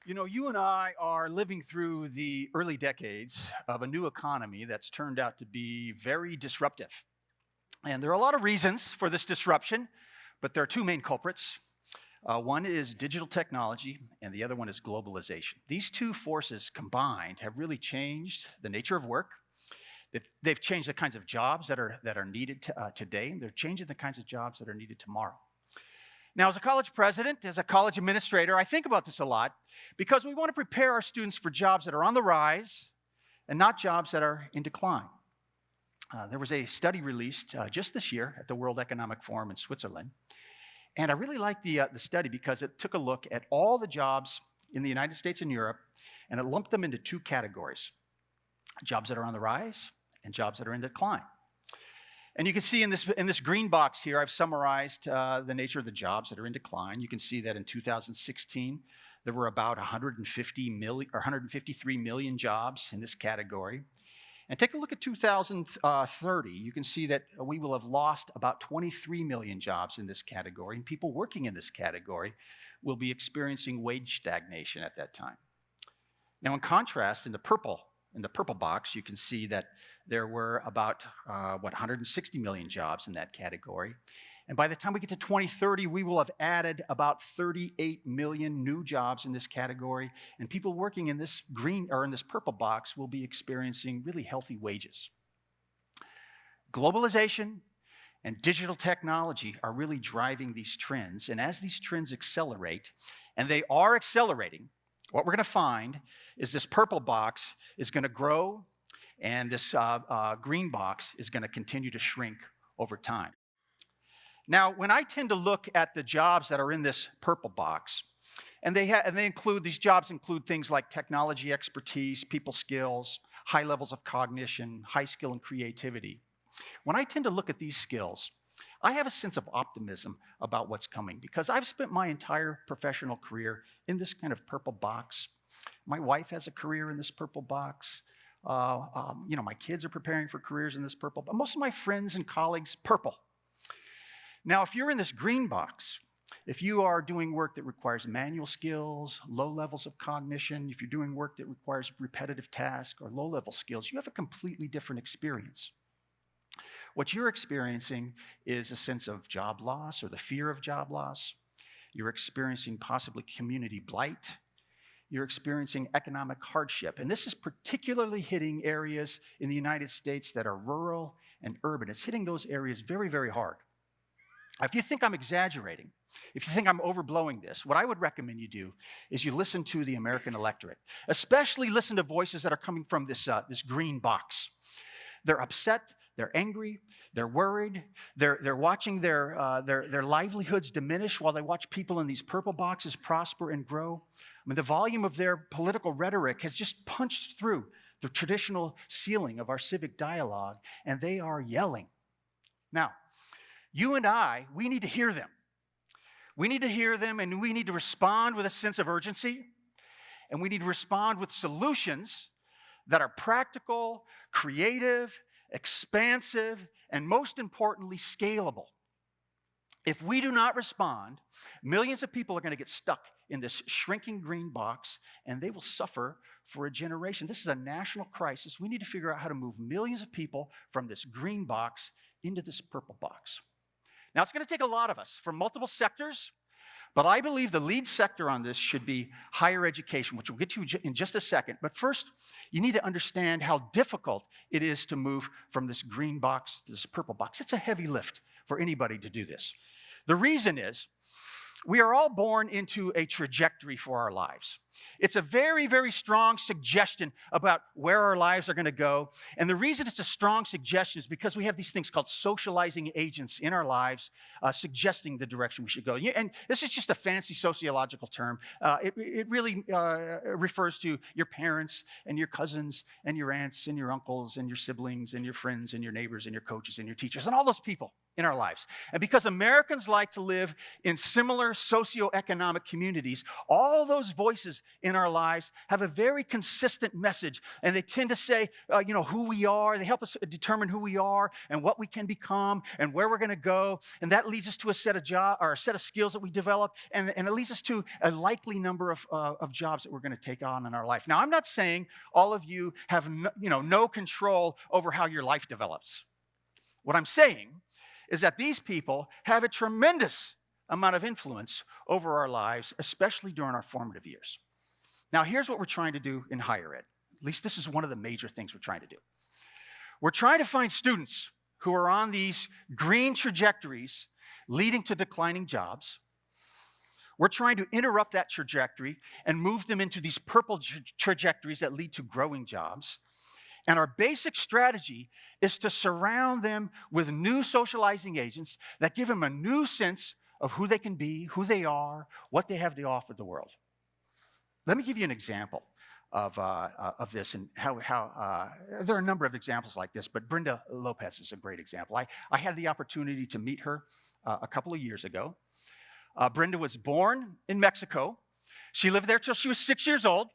You know, you and I are living through the early decades of a new economy that's turned out to be very disruptive. And there are a lot of reasons for this disruption, but there are two main culprits. One is digital technology, and the other one is globalization. These two forces combined have really changed the nature of work. They've changed the kinds of jobs that are needed today, and they're changing the kinds of jobs that are needed tomorrow. Now, as a college president, as a college administrator, I think about this a lot because we want to prepare our students for jobs that are on the rise and not jobs that are in decline. There was a study released just this year at the World Economic Forum in Switzerland. And I really liked the study because it took a look at all the jobs in the United States and Europe, and it lumped them into two categories: jobs that are on the rise and jobs that are in decline. And you can see in this green box here, I've summarized the nature of the jobs that are in decline. You can see that in 2016, there were about 153 million jobs in this category. And take a look at 2030. You can see that we will have lost about 23 million jobs in this category, and people working in this category will be experiencing wage stagnation at that time. Now, in contrast, in the purple box, you can see that there were about 160 million jobs in that category. And by the time we get to 2030, we will have added about 38 million new jobs in this category. And people working in this green or in this purple box will be experiencing really healthy wages. Globalization and digital technology are really driving these trends. And as these trends accelerate, and they are accelerating, what we're going to find is this purple box is going to grow, and this green box is going to continue to shrink over time. Now, when I tend to look at the jobs that are in this purple box, these jobs include things like technology expertise, people skills, high levels of cognition, high skill and creativity. When I tend to look at these skills, I have a sense of optimism about what's coming because I've spent my entire professional career in this kind of purple box. My wife has a career in this purple box. My kids are preparing for careers in this purple, but most of my friends and colleagues, purple. Now, if you're in this green box, if you are doing work that requires manual skills, low levels of cognition, if you're doing work that requires repetitive tasks or low-level skills, you have a completely different experience. What you're experiencing is a sense of job loss or the fear of job loss. You're experiencing possibly community blight. You're experiencing economic hardship. And this is particularly hitting areas in the United States that are rural and urban. It's hitting those areas very, very hard. If you think I'm exaggerating, if you think I'm overblowing this, what I would recommend you do is you listen to the American electorate, especially listen to voices that are coming from this green box. They're upset, they're angry, they're worried, they're watching their livelihoods diminish while they watch people in these purple boxes prosper and grow. I mean, the volume of their political rhetoric has just punched through the traditional ceiling of our civic dialogue, and they are yelling. Now, you and I, we need to hear them. We need to hear them, and we need to respond with a sense of urgency, and we need to respond with solutions that are practical, creative, expansive, and most importantly, scalable. If we do not respond, millions of people are going to get stuck in this shrinking green box, and they will suffer for a generation. This is a national crisis. We need to figure out how to move millions of people from this green box into this purple box. Now, it's going to take a lot of us from multiple sectors, but I believe the lead sector on this should be higher education, which we'll get to in just a second. But first, you need to understand how difficult it is to move from this green box to this purple box. It's a heavy lift for anybody to do this. The reason is we are all born into a trajectory for our lives. It's a very, very strong suggestion about where our lives are going to go. And the reason it's a strong suggestion is because we have these things called socializing agents in our lives suggesting the direction we should go. And this is just a fancy sociological term. It really refers to your parents and your cousins and your aunts and your uncles and your siblings and your friends and your neighbors and your coaches and your teachers and all those people in our lives. And because Americans like to live in similar socioeconomic communities, all those voices in our lives have a very consistent message, and they tend to say, who we are. They help us determine who we are and what we can become and where we're going to go, and that leads us to a set of skills that we develop, and it leads us to a likely number of jobs that we're going to take on in our life. Now, I'm not saying all of you have no control over how your life develops. What I'm saying is that these people have a tremendous amount of influence over our lives, especially during our formative years. Now, here's what we're trying to do in higher ed. At least this is one of the major things we're trying to do. We're trying to find students who are on these green trajectories leading to declining jobs. We're trying to interrupt that trajectory and move them into these purple trajectories that lead to growing jobs. And our basic strategy is to surround them with new socializing agents that give them a new sense of who they can be, who they are, what they have to offer the world. Let me give you an example of this and how there are a number of examples like this, but Brenda Lopez is a great example. I had the opportunity to meet her a couple of years ago. Brenda was born in Mexico. She lived there till she was 6 years old.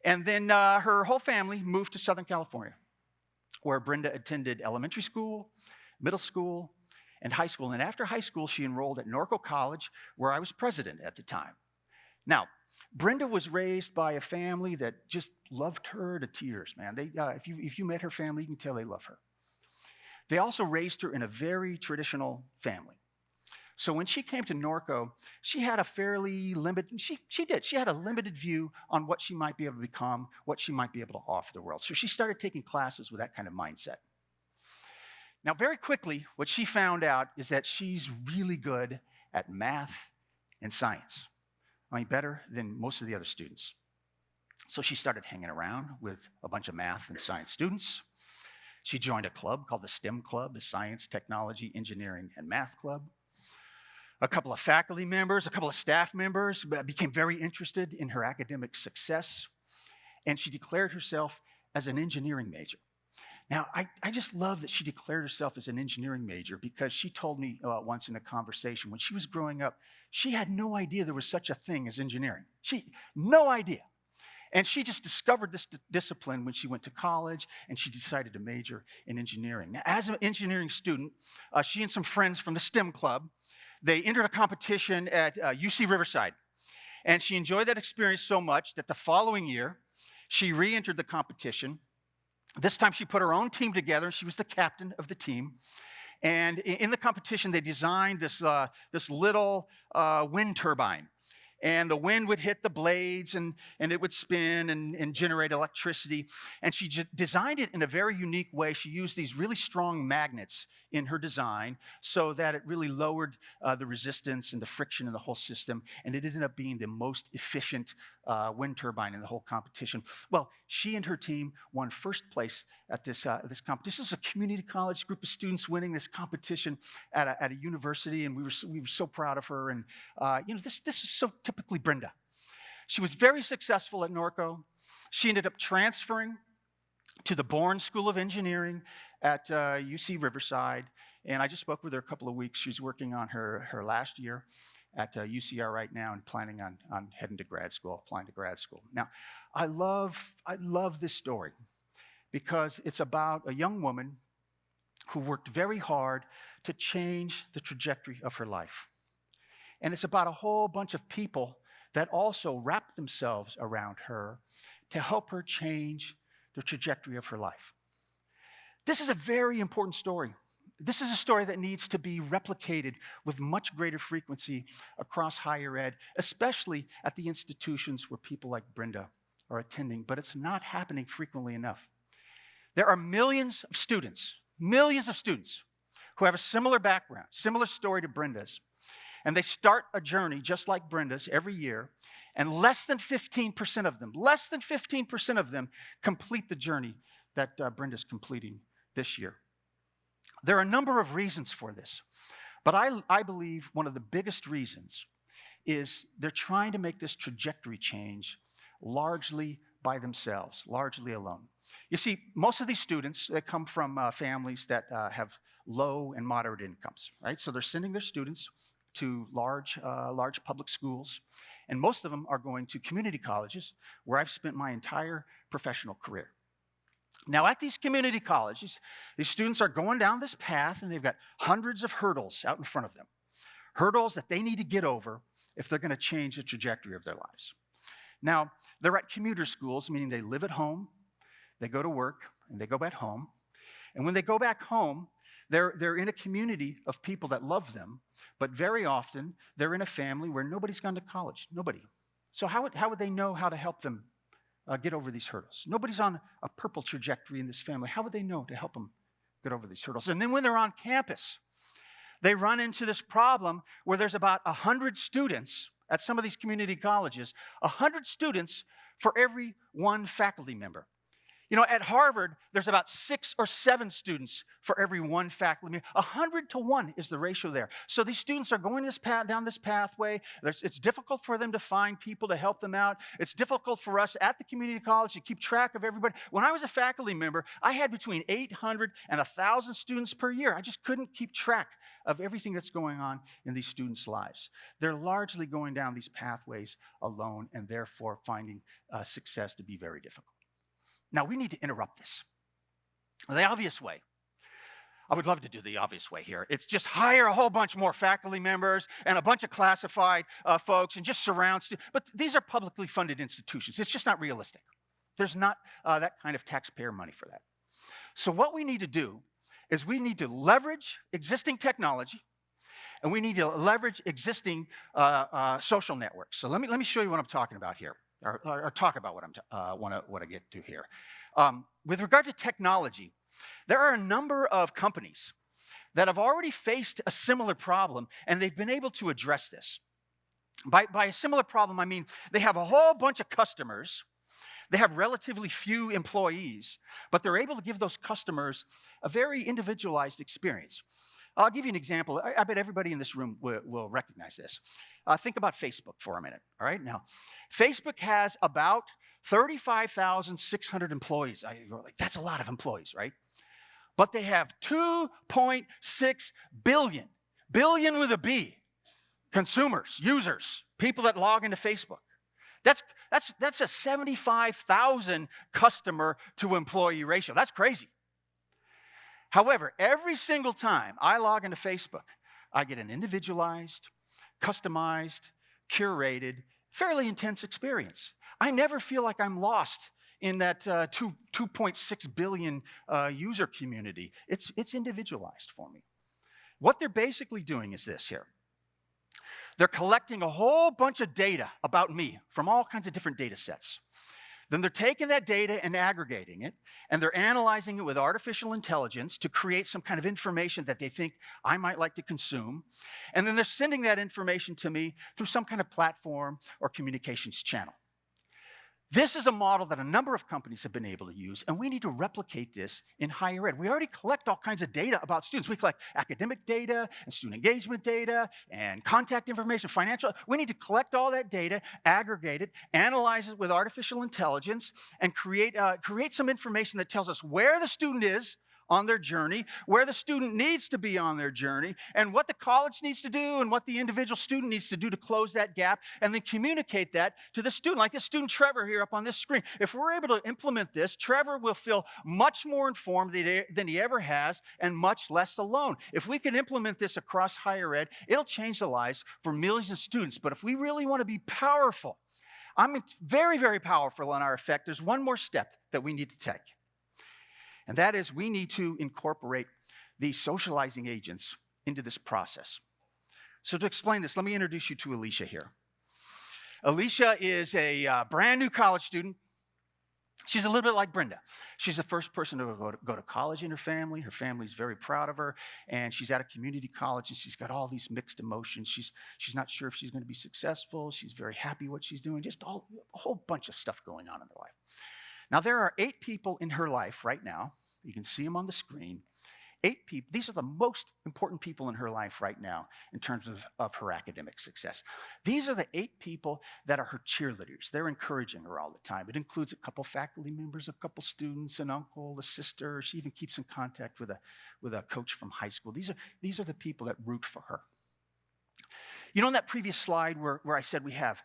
And then her whole family moved to Southern California, where Brenda attended elementary school, middle school, and high school. And after high school, she enrolled at Norco College, where I was president at the time. Now, Brenda was raised by a family that just loved her to tears, man. If you met her family, you can tell they love her. They also raised her in a very traditional family. So when she came to Norco, she had a fairly limited, she had a limited view on what she might be able to become, what she might be able to offer the world. So she started taking classes with that kind of mindset. Now, very quickly, what she found out is that she's really good at math and science. I mean, better than most of the other students. So she started hanging around with a bunch of math and science students. She joined a club called the STEM Club, the Science, Technology, Engineering, and Math Club. A couple of faculty members, a couple of staff members became very interested in her academic success, and she declared herself as an engineering major. Now, I just love that she declared herself as an engineering major because she told me once in a conversation, when she was growing up, she had no idea there was such a thing as engineering. No idea. And she just discovered this discipline when she went to college, and she decided to major in engineering. Now, as an engineering student, she and some friends from the STEM Club, they entered a competition at UC Riverside. And she enjoyed that experience so much that the following year, she re-entered the competition. This time she put her own team together. She was the captain of the team. And in the competition, they designed this little wind turbine. And the wind would hit the blades, and it would spin and generate electricity. And she designed it in a very unique way. She used these really strong magnets in her design so that it really lowered the resistance and the friction in the whole system. And it ended up being the most efficient wind turbine in the whole competition. Well, she and her team won first place at this competition. This was a community college group of students winning this competition at a university, and we were so proud of her. And this is so typically Brenda. She was very successful at Norco. She ended up transferring to the Bourne School of Engineering at UC Riverside, and I just spoke with her a couple of weeks. She's working on her last year at UCR right now and planning on heading to grad school, applying to grad school. Now, I love this story because it's about a young woman who worked very hard to change the trajectory of her life. And it's about a whole bunch of people that also wrapped themselves around her to help her change the trajectory of her life. This is a very important story. This is a story that needs to be replicated with much greater frequency across higher ed, especially at the institutions where people like Brenda are attending, but it's not happening frequently enough. There are millions of students who have a similar background, similar story to Brenda's, and they start a journey just like Brenda's every year, and less than 15% of them complete the journey that Brenda's completing this year. There are a number of reasons for this, but I believe one of the biggest reasons is they're trying to make this trajectory change largely by themselves, largely alone. You see, most of these students, they come from families that have low and moderate incomes, right? So they're sending their students to large public schools, And most of them are going to community colleges where I've spent my entire professional career. Now, at these community colleges, these students are going down this path and they've got hundreds of hurdles out in front of them. Hurdles that they need to get over if they're going to change the trajectory of their lives. Now, they're at commuter schools, meaning they live at home, they go to work, and they go back home. And when they go back home, they're in a community of people that love them, but very often they're in a family where nobody's gone to college, nobody. So how would they know how to help them get over these hurdles? Nobody's on a purple trajectory in this family. How would they know to help them get over these hurdles? And then when they're on campus, they run into this problem where there's about 100 students at some of these community colleges, 100 students for every one faculty member. You know, at Harvard, there's about 6 or 7 students for every one faculty member. 100 to 1 is the ratio there. So these students are going down this pathway. It's difficult for them to find people to help them out. It's difficult for us at the community college to keep track of everybody. When I was a faculty member, I had between 800 and 1,000 students per year. I just couldn't keep track of everything that's going on in these students' lives. They're largely going down these pathways alone and therefore finding success to be very difficult. Now, we need to interrupt this. The obvious way, I would love to do the obvious way here. It's just hire a whole bunch more faculty members and a bunch of classified folks and just surround students. But these are publicly funded institutions. It's just not realistic. There's not that kind of taxpayer money for that. So what we need to do is we need to leverage existing technology and we need to leverage existing social networks. So let me show you what I'm talking about here. Or talk about what I want to get to here. With regard to technology, there are a number of companies that have already faced a similar problem, and they've been able to address this. By a similar problem, I mean they have a whole bunch of customers, they have relatively few employees, but they're able to give those customers a very individualized experience. I'll give you an example. I bet everybody in this room will recognize this. Think about Facebook for a minute, all right? Now, Facebook has about 35,600 employees. You're like, that's a lot of employees, right? But they have 2.6 billion with a B, consumers, users, people that log into Facebook. That's a 75,000 customer to employee ratio. That's crazy. However, every single time I log into Facebook, I get an individualized, customized, curated, fairly intense experience. I never feel like I'm lost in that 2.6 billion user community. It's individualized for me. What they're basically doing is this here. They're collecting a whole bunch of data about me from all kinds of different data sets. Then they're taking that data and aggregating it, and they're analyzing it with artificial intelligence to create some kind of information that they think I might like to consume. And then they're sending that information to me through some kind of platform or communications channel. This is a model that a number of companies have been able to use, and we need to replicate this in higher ed. We already collect all kinds of data about students. We collect academic data and student engagement data and contact information, financial. We need to collect all that data, aggregate it, analyze it with artificial intelligence, and create some information that tells us where the student is on their journey, where the student needs to be on their journey, and what the college needs to do and what the individual student needs to do to close that gap, and then communicate that to the student, like this student Trevor here up on this screen. If we're able to implement this, Trevor will feel much more informed than he ever has and much less alone. If we can implement this across higher ed, it'll change the lives for millions of students. But if we really want to be powerful, very, very powerful in our effect, there's one more step that we need to take. And that is we need to incorporate these socializing agents into this process. So to explain this, let me introduce you to Alicia here. Alicia is a brand new college student. She's a little bit like Brenda. She's the first person to go to college in her family. Her family's very proud of her, and she's at a community college, and she's got all these mixed emotions. She's not sure if she's going to be successful. She's very happy what she's doing, just a whole bunch of stuff going on in her life. Now, there are 8 people in her life right now. You can see them on the screen. 8 people. These are the most important people in her life right now in terms of her academic success. These are the 8 people that are her cheerleaders. They're encouraging her all the time. It includes a couple faculty members, a couple students, an uncle, a sister. She even keeps in contact with a coach from high school. These are the people that root for her. You know, in that previous slide where I said we have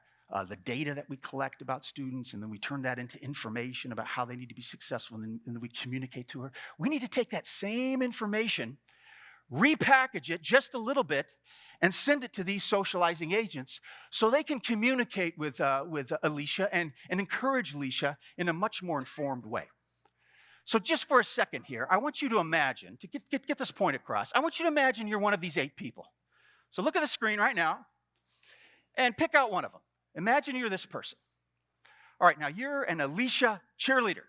the data that we collect about students, and then we turn that into information about how they need to be successful, and then we communicate to her. We need to take that same information, repackage it just a little bit, and send it to these socializing agents so they can communicate with Alicia and encourage Alicia in a much more informed way. So just for a second here, I want you to imagine, to get this point across, I want you to imagine you're one of these 8 people. So look at the screen right now and pick out one of them. Imagine you're this person. All right, now you're an Alicia cheerleader,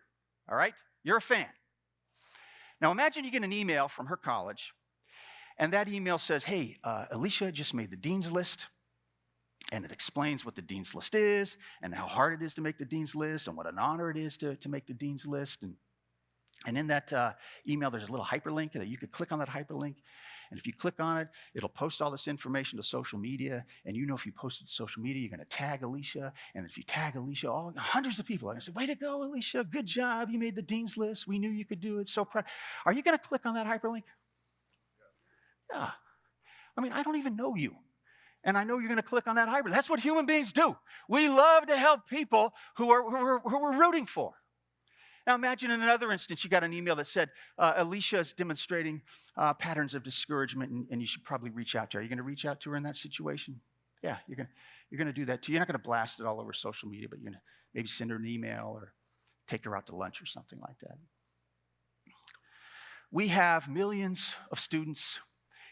all right? You're a fan. Now imagine you get an email from her college, and that email says, hey, Alicia just made the dean's list, and it explains what the dean's list is, and how hard it is to make the dean's list, and what an honor it is to make the dean's list. And in that email, there's a little hyperlink that you could click on that hyperlink. And if you click on it, it'll post all this information to social media. And you know if you post it to social media, you're going to tag Alicia. And if you tag Alicia, hundreds of people are going to say, way to go, Alicia. Good job. You made the dean's list. We knew you could do it. So proud. Are you going to click on that hyperlink? Yeah. I mean, I don't even know you. And I know you're going to click on that hyperlink. That's what human beings do. We love to help people who we're rooting for. Now imagine in another instance, you got an email that said, Alicia is demonstrating patterns of discouragement, and you should probably reach out to her. Are you going to reach out to her in that situation? Yeah, you're going to do that too. You're not going to blast it all over social media, but you're going to maybe send her an email or take her out to lunch or something like that. We have millions of students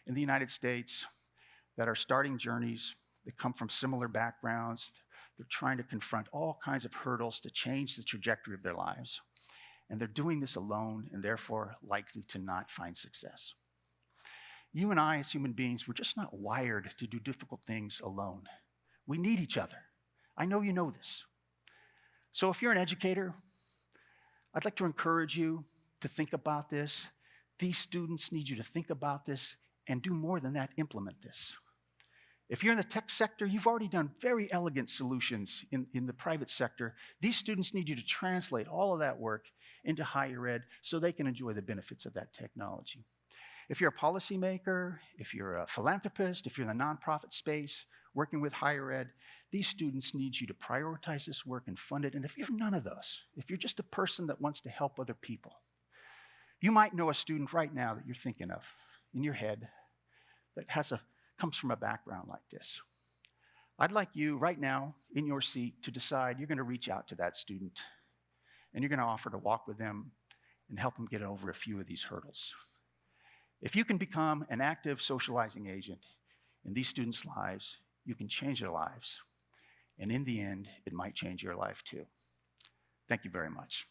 in the United States that are starting journeys that come from similar backgrounds. They're trying to confront all kinds of hurdles to change the trajectory of their lives. And they're doing this alone and therefore likely to not find success. You and I, as human beings, we're just not wired to do difficult things alone. We need each other. I know you know this. So if you're an educator, I'd like to encourage you to think about this. These students need you to think about this and do more than that, implement this. If you're in the tech sector, you've already done very elegant solutions in the private sector. These students need you to translate all of that work into higher ed so they can enjoy the benefits of that technology. If you're a policymaker, if you're a philanthropist, if you're in the nonprofit space working with higher ed, these students need you to prioritize this work and fund it. And if you're none of those, if you're just a person that wants to help other people, you might know a student right now that you're thinking of in your head that comes from a background like this. I'd like you right now in your seat to decide you're going to reach out to that student and you're going to offer to walk with them and help them get over a few of these hurdles. If you can become an active socializing agent in these students' lives, you can change their lives. And in the end, it might change your life too. Thank you very much.